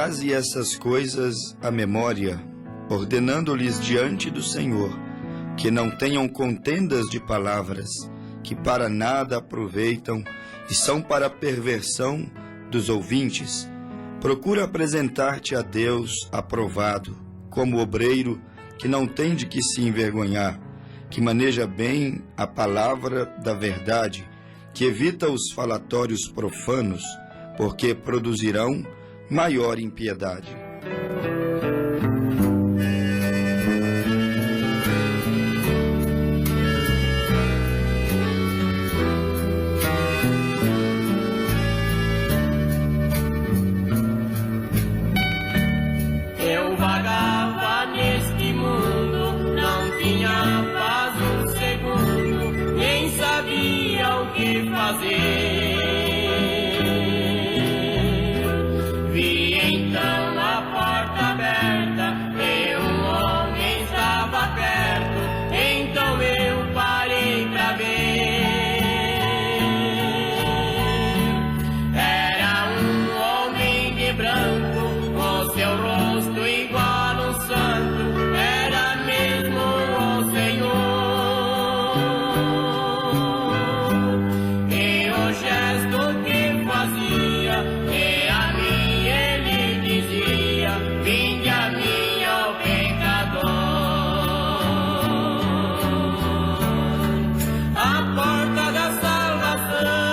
Traze essas coisas à memória, ordenando-lhes diante do Senhor, que não tenham contendas de palavras, que para nada aproveitam e são para a perversão dos ouvintes. Procura apresentar-te a Deus aprovado, como obreiro que não tem de que se envergonhar, que maneja bem a palavra da verdade, que evita os falatórios profanos, porque produzirão maior impiedade. Eu vagava neste mundo, não tinha paz um segundo, nem sabia o que fazer. Vi então a porta aberta e um homem estava perto, então eu parei pra ver. Era um homem de branco, o seu rosto igual um santo, era mesmo o Senhor. E o gesto que fazia, e a mim ele dizia: vinde a mim, ó pecador. A porta da salvação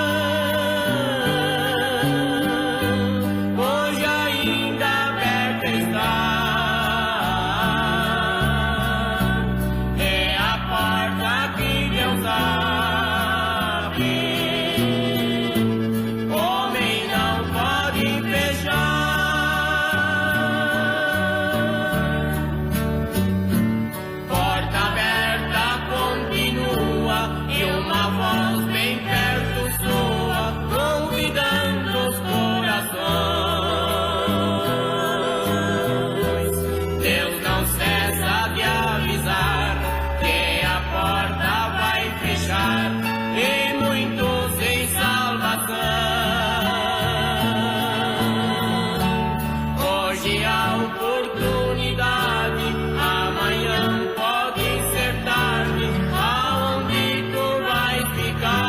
hoje ainda aberta está. É a porta que Deus abre, homem não pode fechar. Porta aberta continua e uma voz bem perto soa, convidando os corações. Deus não cessa de avisar que a porta vai fechar e muitos em salvação. Hoje há oportunidade, amanhã pode ser tarde, aonde tu vais ficar.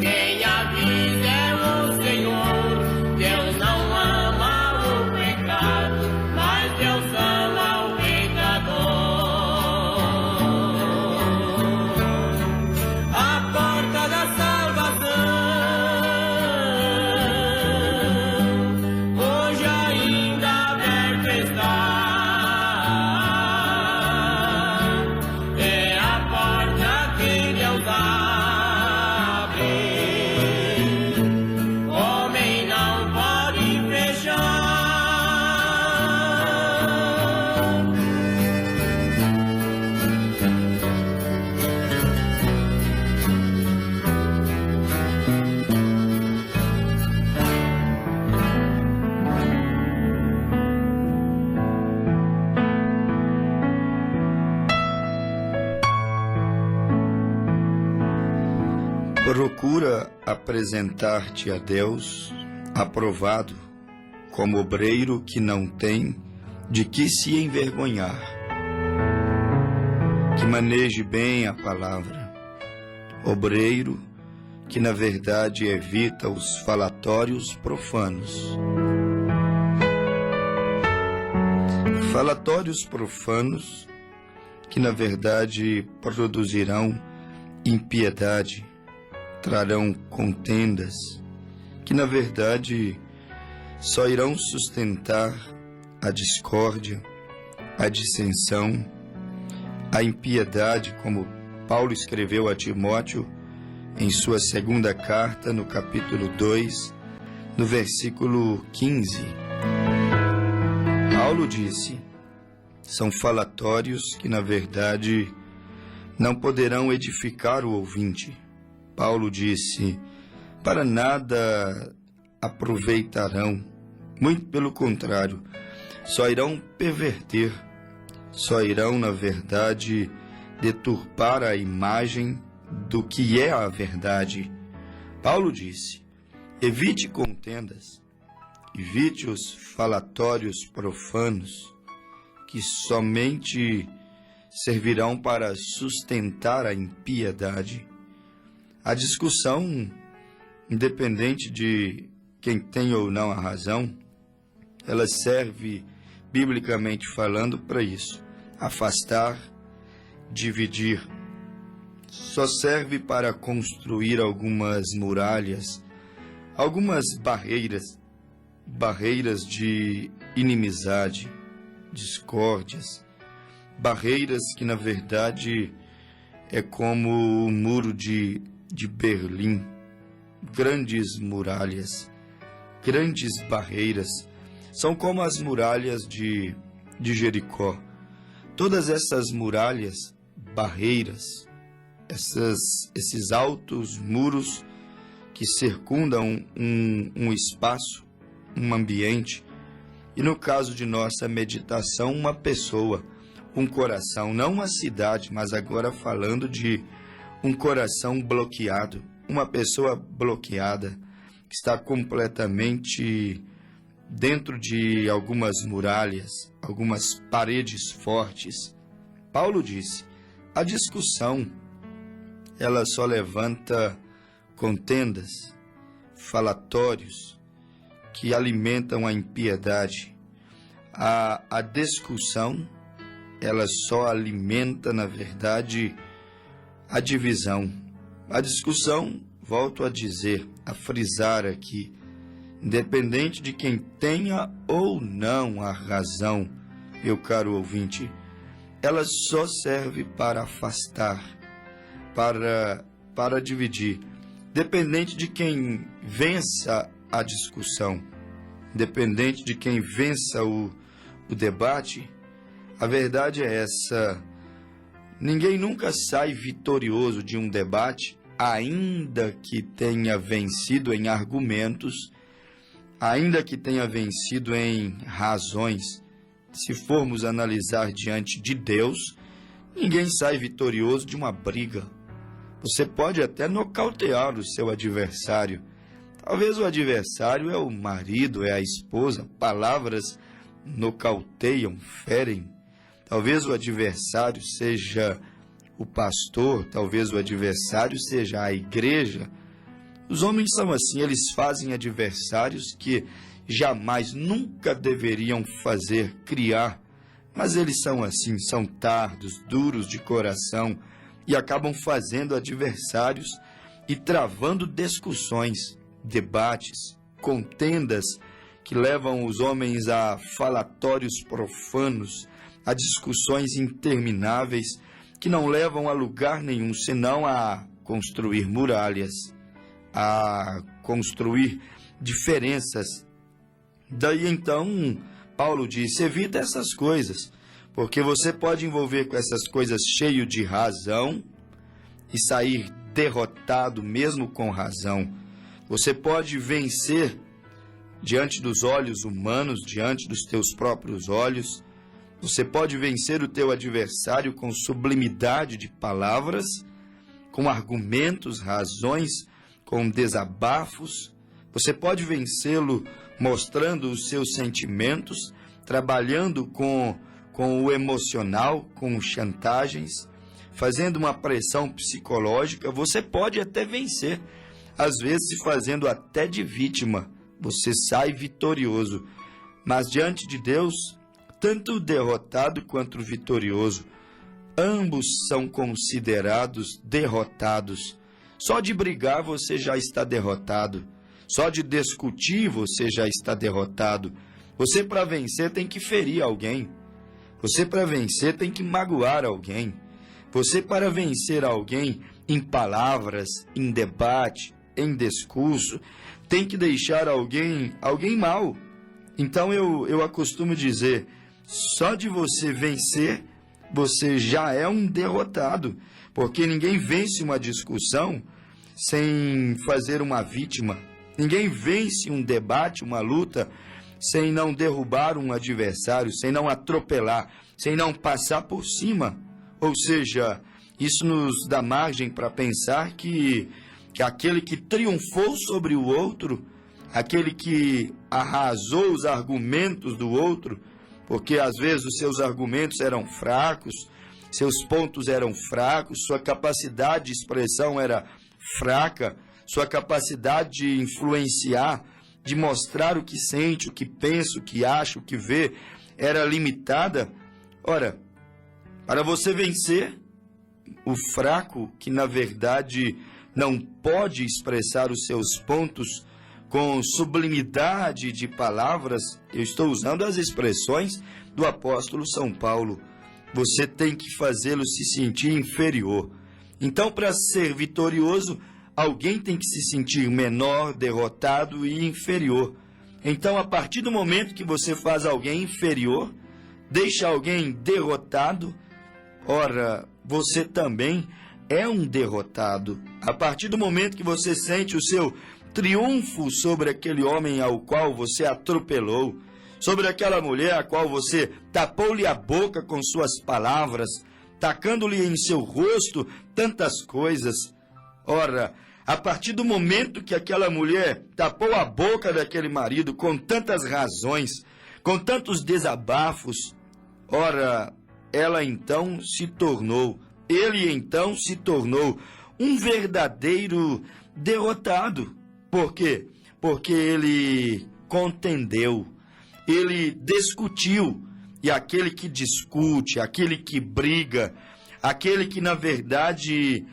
Quem avisa é o Senhor, Deus não ama o pecado, mas Deus ama o pecador. A porta da salvação hoje ainda aberta está. É a porta que Deus abre, homem não pode fechar. Procura apresentar-te a Deus aprovado, como obreiro que não tem de que se envergonhar, que maneje bem a palavra, obreiro que na verdade evita os falatórios profanos. Falatórios profanos que na verdade produzirão impiedade, trarão contendas, que na verdade só irão sustentar a discórdia, a dissensão, a impiedade, como Paulo escreveu a Timóteo em sua segunda carta, no capítulo 2, no versículo 15. Paulo disse: são falatórios que na verdade não poderão edificar o ouvinte. Paulo disse: para nada aproveitarão, muito pelo contrário, só irão perverter, só irão, na verdade, deturpar a imagem do que é a verdade. Paulo disse: Evite contendas, evite os falatórios profanos, que somente servirão para sustentar a impiedade. A discussão, independente de quem tem ou não a razão, ela serve, biblicamente falando, para isso: afastar, dividir. Só serve para construir algumas muralhas, algumas barreiras de inimizade, discórdias, barreiras que na verdade é como o muro de Berlim, grandes muralhas, grandes barreiras, são como as muralhas de Jericó. Todas essas muralhas, barreiras, esses altos muros que circundam um espaço, um ambiente, e no caso de nossa meditação, uma pessoa, um coração, não uma cidade, mas agora falando de um coração bloqueado, uma pessoa bloqueada, que está completamente dentro de algumas muralhas, algumas paredes fortes. Paulo disse: a discussão, ela só levanta contendas, falatórios que alimentam a impiedade. A discussão, ela só alimenta, na verdade, a divisão. A discussão, volto a dizer, a frisar aqui, independente de quem tenha ou não a razão, meu caro ouvinte, ela só serve para afastar, para dividir. Dependente de quem vença a discussão, independente de quem vença o debate, a verdade é essa: ninguém nunca sai vitorioso de um debate, ainda que tenha vencido em argumentos, ainda que tenha vencido em razões. Se formos analisar diante de Deus, ninguém sai vitorioso de uma briga. Você pode até nocautear o seu adversário. Talvez o adversário é o marido, é a esposa. Palavras nocauteiam, ferem. Talvez o adversário seja o pastor, talvez o adversário seja a igreja. Os homens são assim, eles fazem adversários que jamais, nunca deveriam criar. Mas eles são assim, são tardos, duros de coração, e acabam fazendo adversários e travando discussões, debates, contendas que levam os homens a falatórios profanos, a discussões intermináveis que não levam a lugar nenhum, senão a construir muralhas, a construir diferenças. Daí então, Paulo disse: evita essas coisas, porque você pode envolver com essas coisas cheio de razão e sair derrotado mesmo com razão. Você pode vencer diante dos olhos humanos, diante dos teus próprios olhos. Você pode vencer o teu adversário com sublimidade de palavras, com argumentos, razões, com desabafos. Você pode vencê-lo mostrando os seus sentimentos, trabalhando com o emocional, com chantagens, fazendo uma pressão psicológica. Você pode até vencer, às vezes se fazendo até de vítima. Você sai vitorioso, mas diante de Deus, tanto o derrotado quanto o vitorioso, ambos são considerados derrotados. Só de brigar você já está derrotado. Só de discutir você já está derrotado. Você, para vencer, tem que ferir alguém. Você, para vencer, tem que magoar alguém. Você, para vencer alguém em palavras, em debate, em discurso, tem que deixar alguém mal. Então eu acostumo dizer, só de você vencer, você já é um derrotado. Porque ninguém vence uma discussão sem fazer uma vítima. Ninguém vence um debate, uma luta, sem não derrubar um adversário, sem não atropelar, sem não passar por cima. Ou seja, isso nos dá margem para pensar que aquele que triunfou sobre o outro aquele que arrasou os argumentos do outro, porque às vezes os seus argumentos eram fracos, seus pontos eram fracos, sua capacidade de expressão era fraca, sua capacidade de influenciar, de mostrar o que sente, o que pensa, o que acha, o que vê, era limitada. Ora, para você vencer o fraco, que na verdade não pode expressar os seus pontos com sublimidade de palavras, eu estou usando as expressões do apóstolo São Paulo, você tem que fazê-lo se sentir inferior. Então, para ser vitorioso, alguém tem que se sentir menor, derrotado e inferior. Então, a partir do momento que você faz alguém inferior, deixa alguém derrotado, ora, você também é um derrotado. A partir do momento que você sente o seu triunfo sobre aquele homem ao qual você atropelou, sobre aquela mulher a qual você tapou-lhe a boca com suas palavras, tacando-lhe em seu rosto tantas coisas. Ora, a partir do momento que aquela mulher tapou a boca daquele marido com tantas razões, com tantos desabafos, ora, ela então se tornou, ele então se tornou um verdadeiro derrotado. Por quê? Porque ele contendeu, ele discutiu, e aquele que discute, aquele que briga, aquele que na verdade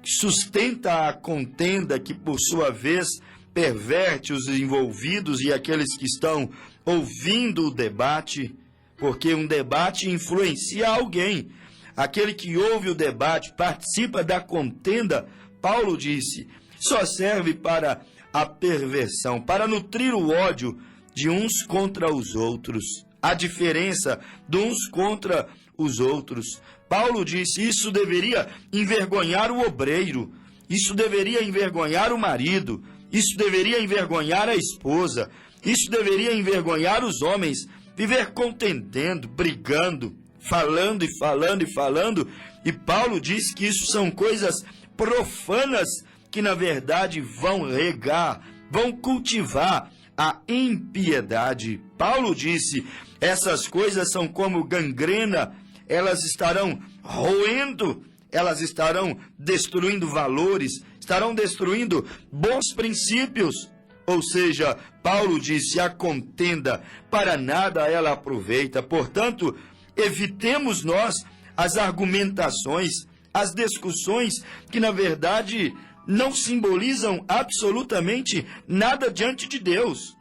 sustenta a contenda, que por sua vez perverte os envolvidos e aqueles que estão ouvindo o debate, porque um debate influencia alguém. Aquele que ouve o debate, participa da contenda, Paulo disse, só serve para a perversão, para nutrir o ódio de uns contra os outros, a diferença de uns contra os outros. Paulo disse, isso deveria envergonhar o obreiro, isso deveria envergonhar o marido, isso deveria envergonhar a esposa, isso deveria envergonhar os homens, viver contendendo, brigando, falando e falando e falando. E Paulo diz que isso são coisas profanas que na verdade vão regar, vão cultivar a impiedade. Paulo disse, essas coisas são como gangrena, elas estarão roendo, elas estarão destruindo valores, estarão destruindo bons princípios. Ou seja, Paulo disse, a contenda para nada ela aproveita. Portanto, evitemos nós as argumentações, as discussões que na verdade não simbolizam absolutamente nada diante de Deus.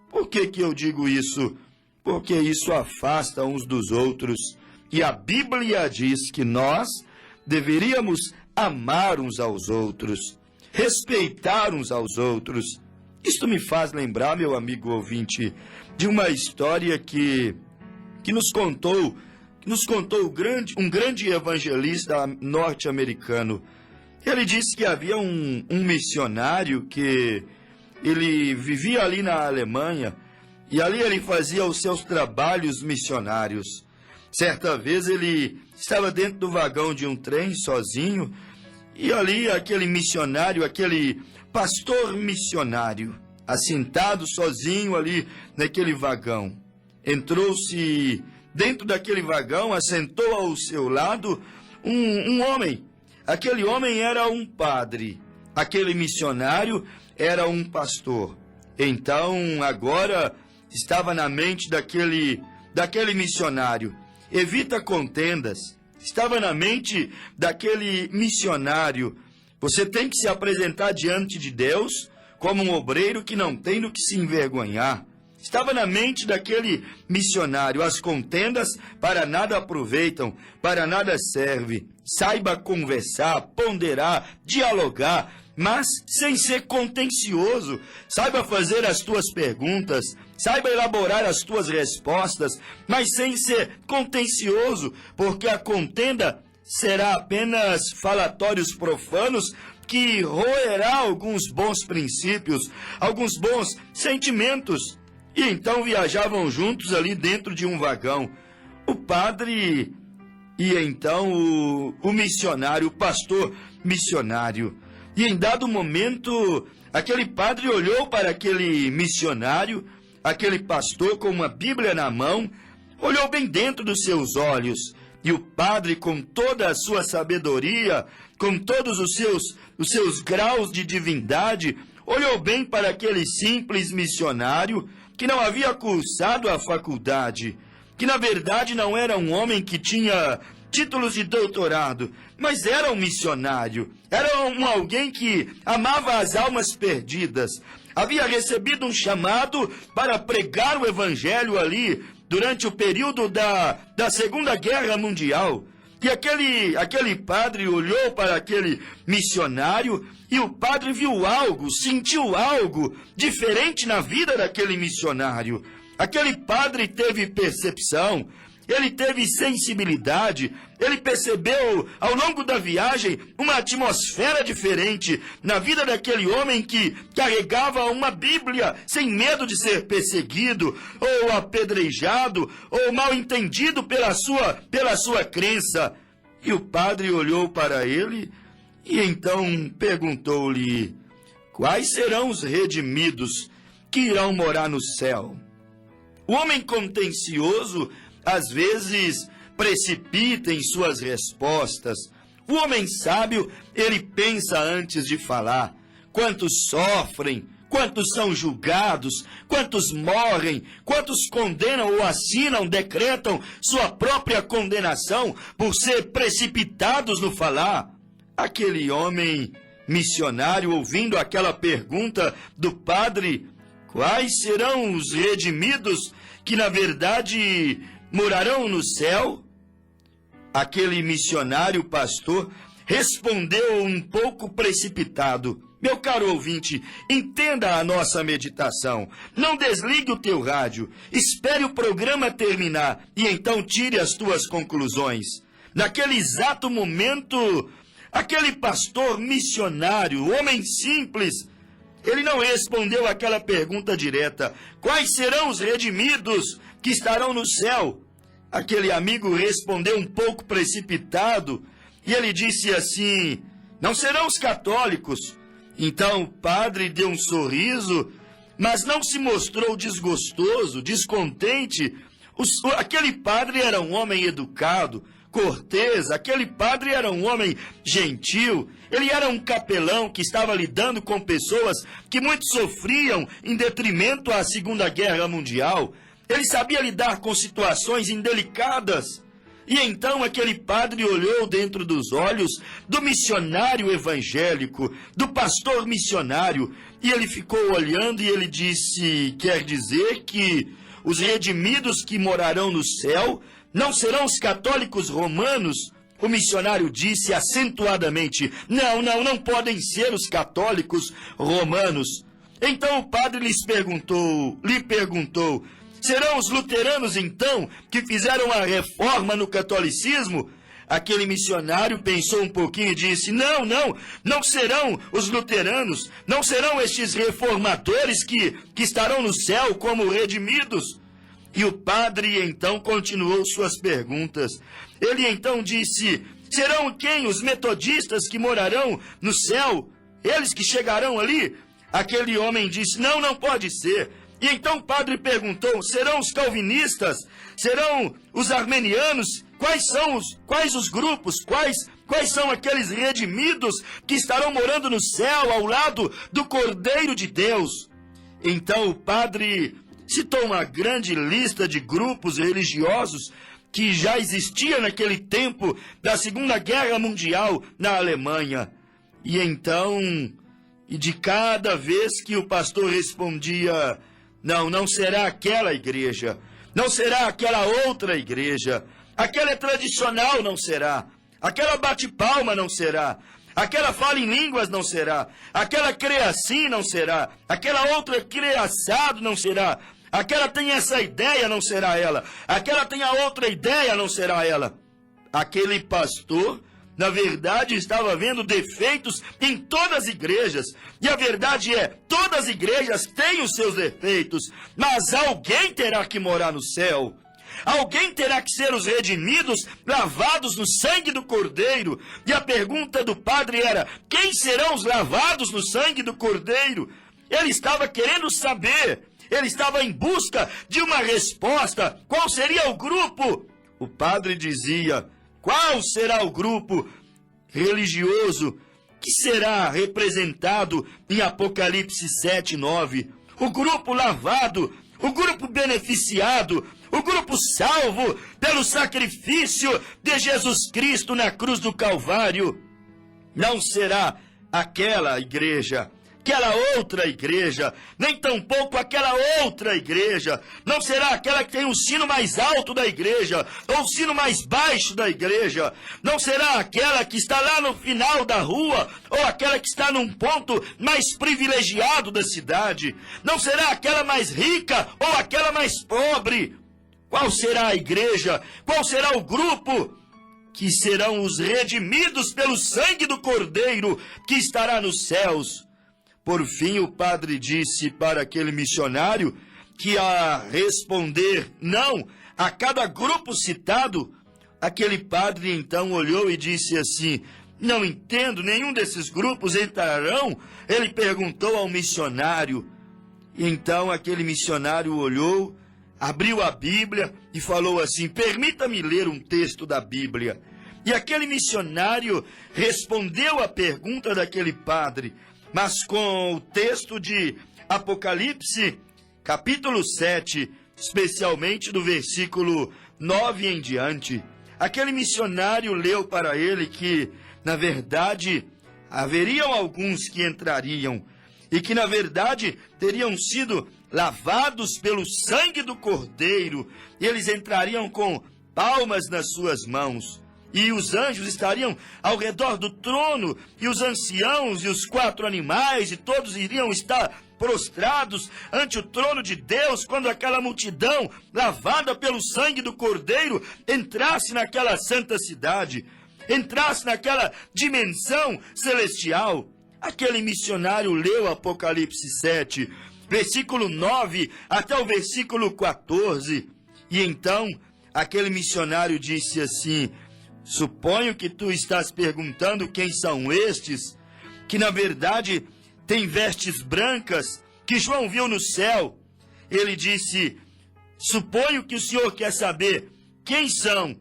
Por que eu digo isso? Porque isso afasta uns dos outros. E a Bíblia diz que nós deveríamos amar uns aos outros, respeitar uns aos outros. Isto me faz lembrar, meu amigo ouvinte, de uma história que nos contou um grande evangelista norte-americano. Ele disse que havia um missionário que ele vivia ali na Alemanha e ali ele fazia os seus trabalhos missionários. Certa vez ele estava dentro do vagão de um trem sozinho e ali aquele missionário, aquele pastor missionário, assentado sozinho ali naquele vagão, entrou-se dentro daquele vagão, assentou ao seu lado um homem. Aquele homem era um padre, aquele missionário era um pastor. Então, agora estava na mente daquele missionário, evita contendas. Estava na mente daquele missionário, você tem que se apresentar diante de Deus como um obreiro que não tem do que se envergonhar. Estava na mente daquele missionário, as contendas para nada aproveitam, para nada serve. Saiba conversar, ponderar, dialogar, mas sem ser contencioso. Saiba fazer as tuas perguntas, saiba elaborar as tuas respostas, mas sem ser contencioso, porque a contenda será apenas falatórios profanos que roerá alguns bons princípios, alguns bons sentimentos. E então viajavam juntos ali dentro de um vagão. O padre e então o missionário, o pastor missionário. E em dado momento, aquele padre olhou para aquele missionário, aquele pastor com uma Bíblia na mão, olhou bem dentro dos seus olhos. E o padre, com toda a sua sabedoria, com todos os seus graus de divindade, olhou bem para aquele simples missionário que não havia cursado a faculdade, que na verdade não era um homem que tinha títulos de doutorado, mas era um missionário, era alguém que amava as almas perdidas, havia recebido um chamado para pregar o evangelho ali durante o período da Segunda Guerra Mundial. E aquele padre olhou para aquele missionário e o padre viu algo, sentiu algo diferente na vida daquele missionário. Aquele padre teve percepção, ele teve sensibilidade, ele percebeu ao longo da viagem uma atmosfera diferente na vida daquele homem que carregava uma Bíblia sem medo de ser perseguido, ou apedrejado, ou mal entendido pela sua crença. E o padre olhou para ele e então perguntou-lhe: quais serão os redimidos que irão morar no céu? O homem contencioso às vezes precipita em suas respostas. O homem sábio, ele pensa antes de falar. Quantos sofrem, quantos são julgados, quantos morrem, quantos condenam ou assinam, decretam sua própria condenação por ser precipitados no falar. Aquele homem missionário, ouvindo aquela pergunta do padre, quais serão os redimidos que na verdade morarão no céu? Aquele missionário pastor respondeu um pouco precipitado. Meu caro ouvinte, entenda a nossa meditação. Não desligue o teu rádio. Espere o programa terminar e então tire as tuas conclusões. Naquele exato momento, aquele pastor missionário, homem simples, ele não respondeu aquela pergunta direta. Quais serão os redimidos que estarão no céu? Aquele amigo respondeu um pouco precipitado e ele disse assim: não serão os católicos. Então o padre deu um sorriso, mas não se mostrou desgostoso, descontente. Aquele padre era um homem educado, cortês, aquele padre era um homem gentil, ele era um capelão que estava lidando com pessoas que muito sofriam em detrimento à Segunda Guerra Mundial. Ele sabia lidar com situações indelicadas. E então aquele padre olhou dentro dos olhos do missionário evangélico, do pastor missionário, e ele ficou olhando e ele disse: quer dizer que os redimidos que morarão no céu não serão os católicos romanos? O missionário disse acentuadamente: não podem ser os católicos romanos. Então o padre lhe perguntou: serão os luteranos, então, que fizeram a reforma no catolicismo? Aquele missionário pensou um pouquinho e disse: não serão os luteranos, não serão estes reformadores que estarão no céu como redimidos. E o padre então continuou suas perguntas. Ele então disse: serão quem? Os metodistas que morarão no céu? Eles que chegarão ali? Aquele homem disse: não pode ser. E então o padre perguntou: serão os calvinistas? Serão os armenianos? Quais os grupos? Quais são aqueles redimidos que estarão morando no céu ao lado do Cordeiro de Deus? Então o padre citou uma grande lista de grupos religiosos que já existia naquele tempo da Segunda Guerra Mundial na Alemanha. E então, de cada vez que o pastor respondia: não será aquela igreja, não será aquela outra igreja, aquela é tradicional, não será, aquela bate-palma não será, aquela fala em línguas não será, aquela crê assim não será, aquela outra crê assado não será, aquela tem essa ideia, não será ela, aquela tem a outra ideia, não será ela. Aquele pastor, na verdade, estava vendo defeitos em todas as igrejas. E a verdade é, todas as igrejas têm os seus defeitos, mas alguém terá que morar no céu. Alguém terá que ser os redimidos, lavados no sangue do Cordeiro. E a pergunta do padre era: quem serão os lavados no sangue do Cordeiro? Ele estava querendo saber, ele estava em busca de uma resposta. Qual seria o grupo? O padre dizia: qual será o grupo religioso que será representado em Apocalipse 7:9? O grupo lavado, o grupo beneficiado, o grupo salvo pelo sacrifício de Jesus Cristo na cruz do Calvário. Não será aquela igreja, aquela outra igreja, nem tampouco aquela outra igreja. Não será aquela que tem o sino mais alto da igreja, ou o sino mais baixo da igreja. Não será aquela que está lá no final da rua, ou aquela que está num ponto mais privilegiado da cidade. Não será aquela mais rica, ou aquela mais pobre. Qual será a igreja? Qual será o grupo que serão os redimidos pelo sangue do Cordeiro que estará nos céus? Por fim, o padre disse para aquele missionário que, a responder não a cada grupo citado, aquele padre então olhou e disse assim: não entendo, nenhum desses grupos entrarão? Ele perguntou ao missionário. Então aquele missionário olhou, abriu a Bíblia e falou assim: permita-me ler um texto da Bíblia. E aquele missionário respondeu à pergunta daquele padre, mas com o texto de Apocalipse, capítulo 7, especialmente do versículo 9 em diante. Aquele missionário leu para ele que, na verdade, haveriam alguns que entrariam, e que, na verdade, teriam sido lavados pelo sangue do Cordeiro, e eles entrariam com palmas nas suas mãos. E os anjos estariam ao redor do trono, e os anciãos e os 4 animais, e todos iriam estar prostrados ante o trono de Deus, quando aquela multidão, lavada pelo sangue do Cordeiro, entrasse naquela santa cidade, entrasse naquela dimensão celestial. Aquele missionário leu Apocalipse 7, versículo 9 até o versículo 14, e então aquele missionário disse assim: suponho que tu estás perguntando quem são estes, que na verdade têm vestes brancas, que João viu no céu. Ele disse: suponho que o senhor quer saber quem são,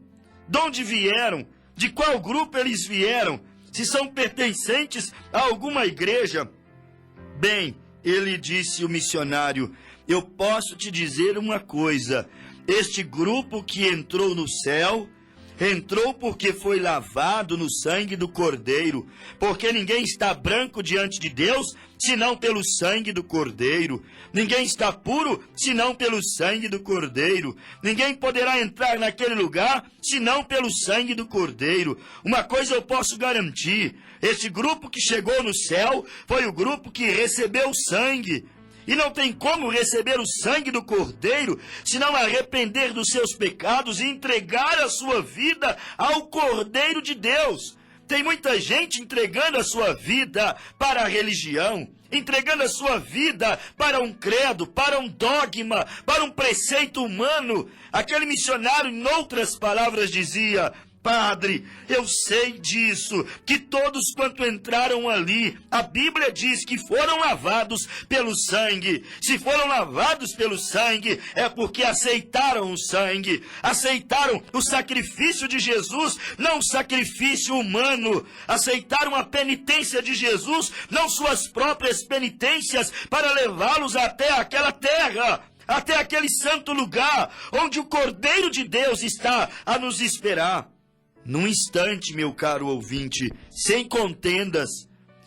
de onde vieram, de qual grupo eles vieram, se são pertencentes a alguma igreja. Bem, ele disse, o missionário, eu posso te dizer uma coisa: este grupo que entrou no céu, entrou porque foi lavado no sangue do Cordeiro, porque ninguém está branco diante de Deus, senão pelo sangue do Cordeiro. Ninguém está puro, senão pelo sangue do Cordeiro. Ninguém poderá entrar naquele lugar, senão pelo sangue do Cordeiro. Uma coisa eu posso garantir: esse grupo que chegou no céu foi o grupo que recebeu sangue. E não tem como receber o sangue do Cordeiro se não arrepender dos seus pecados e entregar a sua vida ao Cordeiro de Deus. Tem muita gente entregando a sua vida para a religião, entregando a sua vida para um credo, para um dogma, para um preceito humano. Aquele missionário, em outras palavras, dizia: Padre, eu sei disso, que todos quanto entraram ali, a Bíblia diz que foram lavados pelo sangue. Se foram lavados pelo sangue, é porque aceitaram o sangue, aceitaram o sacrifício de Jesus, não o sacrifício humano, aceitaram a penitência de Jesus, não suas próprias penitências, para levá-los até aquela terra, até aquele santo lugar, onde o Cordeiro de Deus está a nos esperar. Num instante, meu caro ouvinte, sem contendas,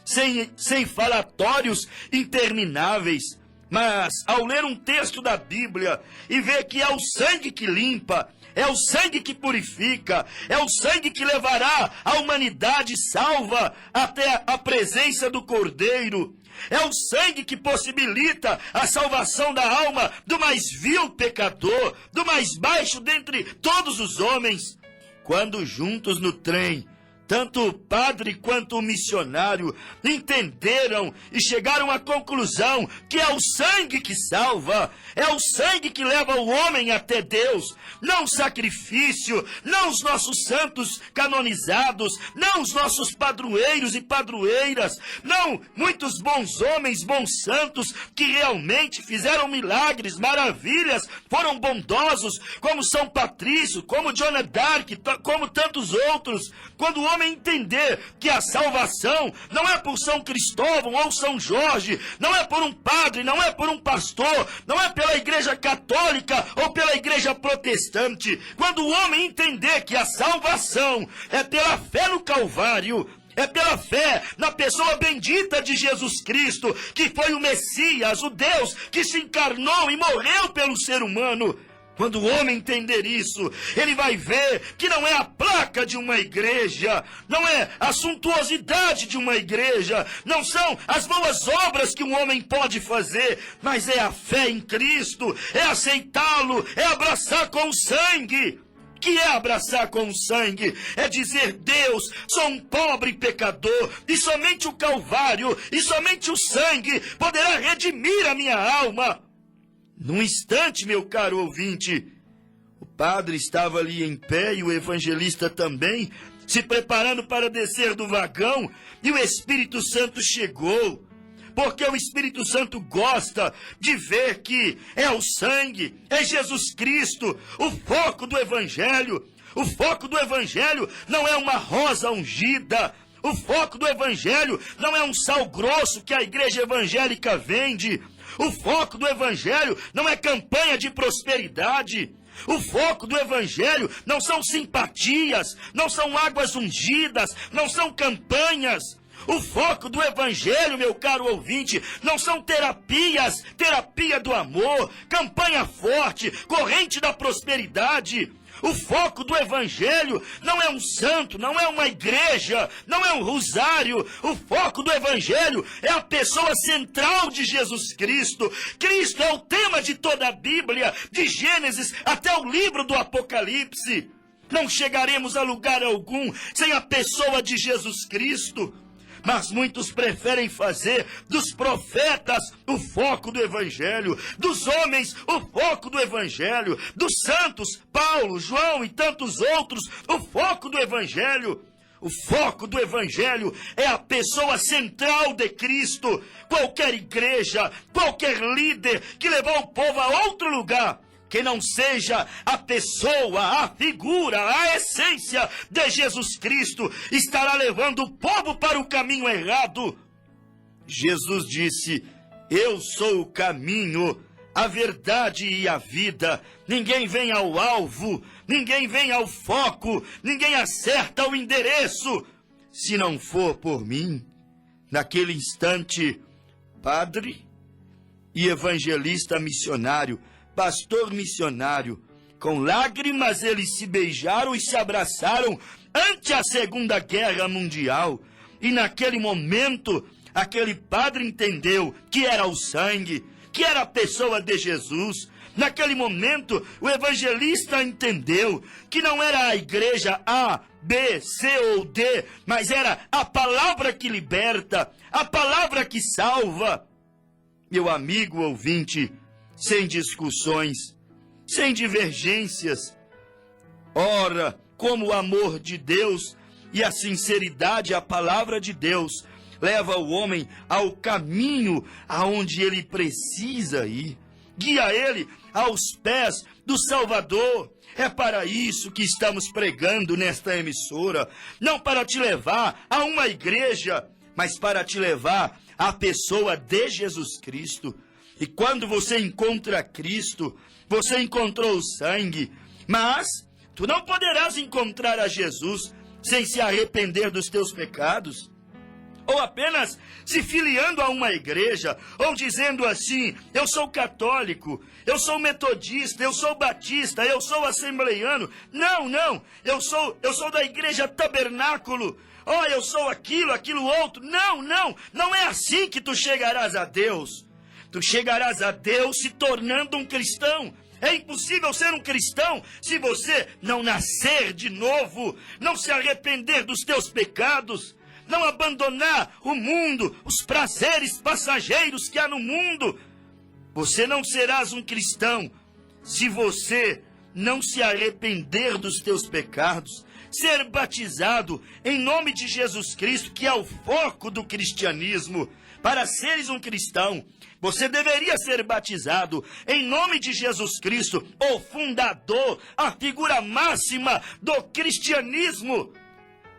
sem falatórios intermináveis, mas ao ler um texto da Bíblia e ver que é o sangue que limpa, é o sangue que purifica, é o sangue que levará a humanidade salva até a presença do Cordeiro, é o sangue que possibilita a salvação da alma do mais vil pecador, do mais baixo dentre todos os homens. Quando juntos no trem, Tanto o padre quanto o missionário entenderam e chegaram à conclusão que é o sangue que salva, é o sangue que leva o homem até Deus, não o sacrifício, não os nossos santos canonizados, não os nossos padroeiros e padroeiras, não muitos bons homens, bons santos que realmente fizeram milagres, maravilhas, foram bondosos, como São Patrício, como Joana d'Arc, como tantos outros. Quando o homem entender que a salvação não é por São Cristóvão ou São Jorge, não é por um padre, não é por um pastor, não é pela igreja católica ou pela igreja protestante, quando o homem entender que a salvação é pela fé no Calvário, é pela fé na pessoa bendita de Jesus Cristo, que foi o Messias, o Deus que se encarnou e morreu pelo ser humano. Quando o homem entender isso, ele vai ver que não é a placa de uma igreja, não é a suntuosidade de uma igreja, não são as boas obras que um homem pode fazer, mas é a fé em Cristo, é aceitá-lo, é abraçar com o sangue. Que é abraçar com o sangue? É dizer: Deus, sou um pobre pecador, e somente o Calvário, e somente o sangue poderá redimir a minha alma. Num instante, meu caro ouvinte, o padre estava ali em pé e o evangelista também, se preparando para descer do vagão, e o Espírito Santo chegou. Porque o Espírito Santo gosta de ver que é o sangue, é Jesus Cristo, o foco do Evangelho. O foco do Evangelho não é uma rosa ungida. O foco do Evangelho não é um sal grosso que a igreja evangélica vende. O foco do Evangelho não é campanha de prosperidade. O foco do Evangelho não são simpatias, não são águas ungidas, não são campanhas. O foco do Evangelho, meu caro ouvinte, não são terapias, terapia do amor, campanha forte, corrente da prosperidade. O foco do Evangelho não é um santo, não é uma igreja, não é um rosário. O foco do Evangelho é a pessoa central de Jesus Cristo. Cristo é o tema de toda a Bíblia, de Gênesis até o livro do Apocalipse. Não chegaremos a lugar algum sem a pessoa de Jesus Cristo. Mas muitos preferem fazer dos profetas o foco do Evangelho, dos homens o foco do Evangelho, dos santos, Paulo, João e tantos outros, o foco do Evangelho. O foco do Evangelho é a pessoa central de Cristo. Qualquer igreja, qualquer líder que levou o povo a outro lugar, que não seja a pessoa, a figura, a essência de Jesus Cristo, estará levando o povo para o caminho errado. Jesus disse: eu sou o caminho, a verdade e a vida. Ninguém vem ao alvo, ninguém vem ao foco, ninguém acerta o endereço, se não for por mim. Naquele instante, padre e evangelista missionário, pastor missionário, com lágrimas eles se beijaram e se abraçaram ante a Segunda Guerra Mundial. E naquele momento, aquele padre entendeu que era o sangue, que era a pessoa de Jesus. Naquele momento, o evangelista entendeu que não era a igreja A, B, C ou D, mas era a palavra que liberta, a palavra que salva. Meu amigo ouvinte, sem discussões, sem divergências. Ora, como o amor de Deus e a sinceridade à palavra de Deus leva o homem ao caminho aonde ele precisa ir, guia ele aos pés do Salvador. É para isso que estamos pregando nesta emissora, não para te levar a uma igreja, mas para te levar à pessoa de Jesus Cristo. E quando você encontra Cristo, você encontrou o sangue. Mas tu não poderás encontrar a Jesus sem se arrepender dos teus pecados, ou apenas se filiando a uma igreja, ou dizendo assim: eu sou católico, eu sou metodista, eu sou batista, eu sou assembleiano. Não, eu sou da igreja Tabernáculo. Oh, eu sou aquilo outro. Não é assim que tu chegarás a Deus. Tu chegarás a Deus se tornando um cristão, É impossível ser um cristão se você não nascer de novo, não se arrepender dos teus pecados, não abandonar o mundo, os prazeres passageiros que há no mundo. Você não serás um cristão se você não se arrepender dos teus pecados, ser batizado em nome de Jesus Cristo, que é o foco do cristianismo. Para seres um cristão, você deveria ser batizado em nome de Jesus Cristo, o fundador, a figura máxima do cristianismo.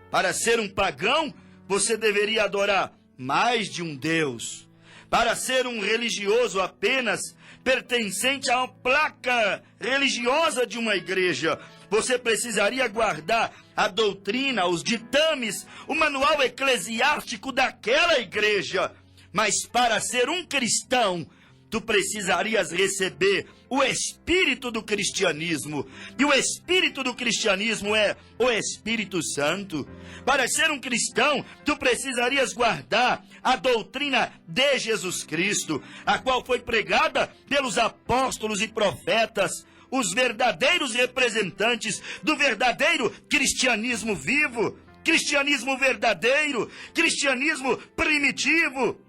Para ser um pagão, você deveria adorar mais de um Deus. Para ser um religioso apenas pertencente a uma placa religiosa de uma igreja, você precisaria guardar a doutrina, os ditames, o manual eclesiástico daquela igreja. Mas para ser um cristão, tu precisarias receber o espírito do cristianismo. E o espírito do cristianismo é o Espírito Santo. Para ser um cristão, tu precisarias guardar a doutrina de Jesus Cristo, a qual foi pregada pelos apóstolos e profetas, os verdadeiros representantes do verdadeiro cristianismo vivo, cristianismo verdadeiro, cristianismo primitivo.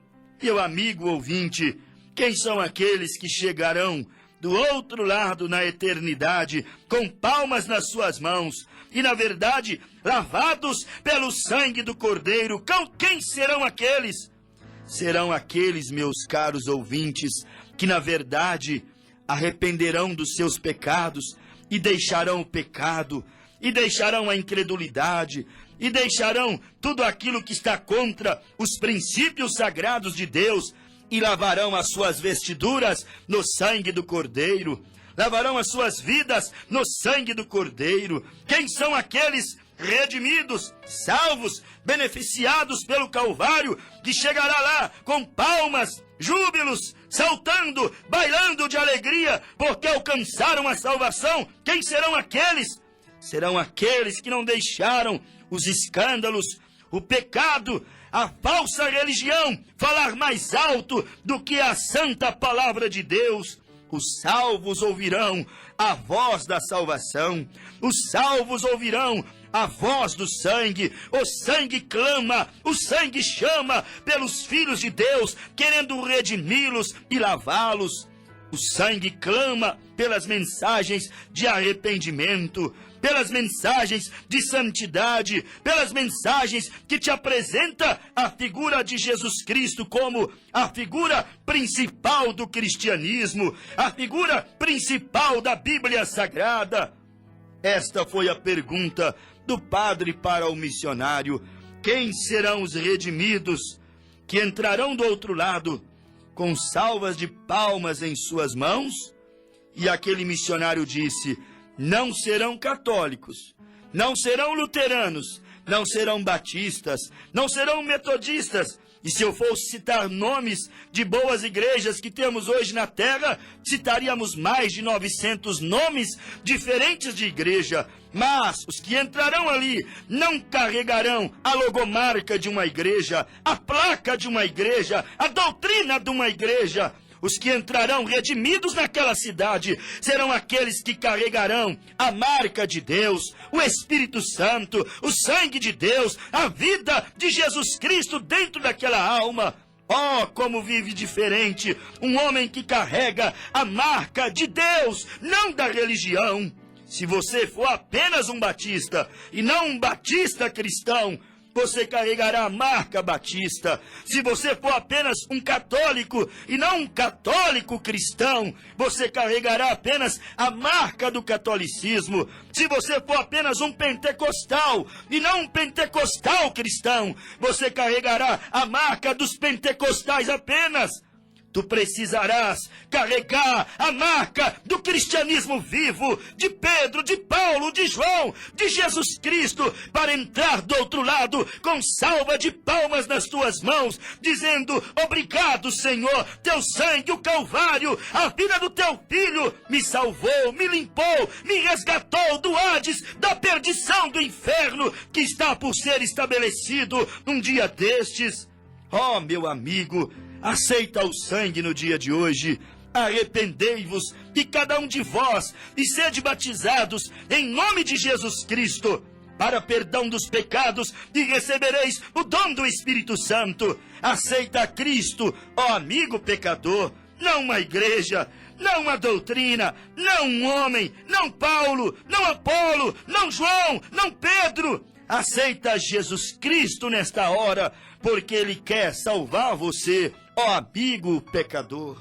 Meu amigo ouvinte, quem são aqueles que chegarão do outro lado na eternidade com palmas nas suas mãos e, na verdade, lavados pelo sangue do Cordeiro? Quem serão aqueles? Serão aqueles, meus caros ouvintes, que, na verdade, arrependerão dos seus pecados e deixarão o pecado, e deixarão a incredulidade, e deixarão tudo aquilo que está contra os princípios sagrados de Deus, e lavarão as suas vestiduras no sangue do Cordeiro, lavarão as suas vidas no sangue do Cordeiro. Quem são aqueles redimidos, salvos, beneficiados pelo Calvário, que chegará lá com palmas, júbilos, saltando, bailando de alegria, porque alcançaram a salvação? Quem serão aqueles? Serão aqueles que não deixaram os escândalos, o pecado, a falsa religião falar mais alto do que a santa palavra de Deus. Os salvos ouvirão a voz da salvação, os salvos ouvirão a voz do sangue. O sangue clama, o sangue chama pelos filhos de Deus, querendo redimi-los e lavá-los. O sangue clama pelas mensagens de arrependimento, pelas mensagens de santidade, pelas mensagens que te apresenta a figura de Jesus Cristo como a figura principal do cristianismo, a figura principal da Bíblia Sagrada. Esta foi a pergunta do padre para o missionário: quem serão os redimidos que entrarão do outro lado com salvas de palmas em suas mãos? E aquele missionário disse: não serão católicos, não serão luteranos, não serão batistas, não serão metodistas. E se eu fosse citar nomes de boas igrejas que temos hoje na terra, citaríamos mais de 900 nomes diferentes de igreja. Mas os que entrarão ali não carregarão a logomarca de uma igreja, a placa de uma igreja, a doutrina de uma igreja. Os que entrarão redimidos naquela cidade serão aqueles que carregarão a marca de Deus, o Espírito Santo, o sangue de Deus, a vida de Jesus Cristo dentro daquela alma. Oh, como vive diferente um homem que carrega a marca de Deus, não da religião. Se você for apenas um batista e não um batista cristão, você carregará a marca batista. Se você for apenas um católico e não um católico cristão, você carregará apenas a marca do catolicismo. Se você for apenas um pentecostal e não um pentecostal cristão, você carregará a marca dos pentecostais apenas. Tu precisarás carregar a marca do cristianismo vivo, de Pedro, de Paulo, de João, de Jesus Cristo, para entrar do outro lado com salva de palmas nas tuas mãos, dizendo: obrigado, Senhor, teu sangue, o Calvário, a vida do teu filho me salvou, me limpou, me resgatou do Hades, da perdição do inferno que está por ser estabelecido num dia destes. Oh, meu amigo, aceita o sangue no dia de hoje arrependei-vos, e cada um de vós, e sede batizados em nome de Jesus Cristo, para perdão dos pecados, e recebereis o dom do Espírito Santo. Aceita a Cristo, ó amigo pecador, não a igreja, não a doutrina, não um homem, não Paulo, não Apolo, não João, não Pedro. Aceita Jesus Cristo nesta hora, porque Ele quer salvar você, ó amigo pecador.